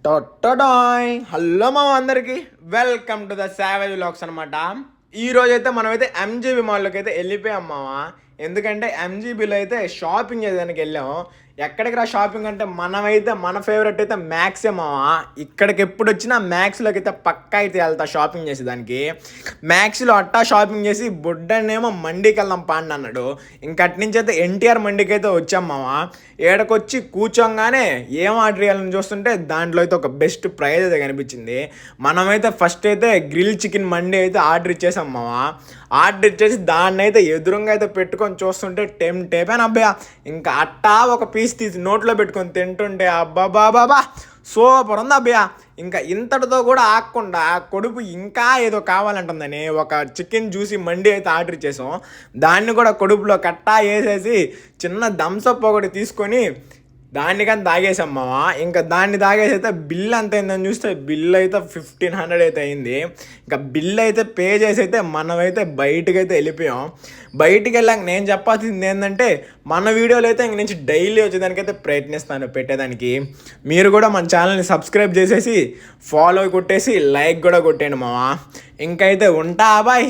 టొట్టడాయ్ hello మా అందరికి welcome to the Savage vlogs అనమాట. ఈరోజు అయితే మనమైతే ఎంజీబీ మాల్లోకి అయితే వెళ్ళిపోయాం మావా. ఎందుకంటే ఎంజీబీలో అయితే షాపింగ్ చేయడానికి వెళ్ళాము. ఎక్కడికి రా షాపింగ్ అంటే మనమైతే మన ఫేవరెట్ అయితే మ్యాక్సే మావా. ఇక్కడికి ఎప్పుడు వచ్చినా మ్యాక్స్లోకి అయితే పక్కా అయితే వెళ్తా షాపింగ్ చేసేదానికి. మ్యాక్స్లో అట్టా షాపింగ్ చేసి బుడ్డనేమో మండికి వెళ్దాం పాండి అన్నాడు. ఇంకా అటు నుంచి అయితే ఎన్టీఆర్ మండికి అయితే వచ్చాం మావా. ఏడకొచ్చి కూర్చోగానే ఏం ఆర్డర్ చేయాలని చూస్తుంటే దాంట్లో అయితే ఒక బెస్ట్ ప్రైజ్ అయితే కనిపించింది. మనమైతే ఫస్ట్ అయితే గ్రిల్ చికెన్ మండి అయితే ఆర్డర్ ఇచ్చేసాం మావా. ఆర్డర్ ఇచ్చేసి దాన్ని అయితే ఎదురుగా అయితే పెట్టుకొని చూస్తుంటే టైపాను అబ్బాయి. ఇంకా అట్టా ఒక పీస్ తీసి నోట్లో పెట్టుకొని తింటుంటే అబ్బా బాబా సూపర్ ఉంది అబ్బాయి. ఇంకా ఇంతటితో కూడా ఆగకుండా కొడుపు ఇంకా ఏదో కావాలంటుందని ఒక చికెన్ జ్యూసీ మండి అయితే ఆర్డర్ ఇచ్చేసాం. దాన్ని కూడా కొడుపులో కట్టా వేసేసి చిన్న థమ్సప్ ఒకటి తీసుకొని దానికని తాగేసాం మావా. ఇంకా దాన్ని తాగేసి అయితే బిల్ ఎంత అయిందని చూస్తే బిల్ అయితే 1500 అయితే అయింది. ఇంకా బిల్ అయితే పే చేసి అయితే మనమైతే బయటకు అయితే వెళ్ళిపోయాం. బయటికి వెళ్ళాక నేను చెప్పాల్సింది ఏంటంటే మన వీడియోలు అయితే ఇంక నుంచి డైలీ వచ్చేదానికైతే ప్రయత్నిస్తాను పెట్టేదానికి. మీరు కూడా మన ఛానల్ని సబ్స్క్రైబ్ చేసేసి ఫాలో కొట్టేసి లైక్ కూడా కొట్టేయండి మావా. ఇంకైతే ఉంటా బాయ్.